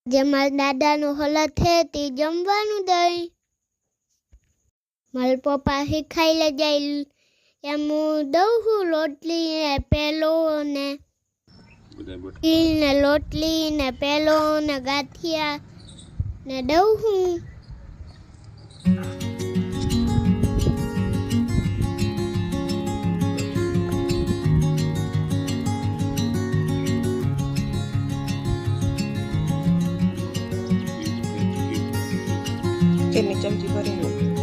જે મારા દાદાનો હલા છે તે જમવાનું દઈ મારા પપ્પા શીખાઈ લે જાય એમ હું દઉં છું રોટલી ને પેલો ને રોટલી ને પેલો ને ગાંઠિયા ને દઉં છું. તેની ચમચી ભરીને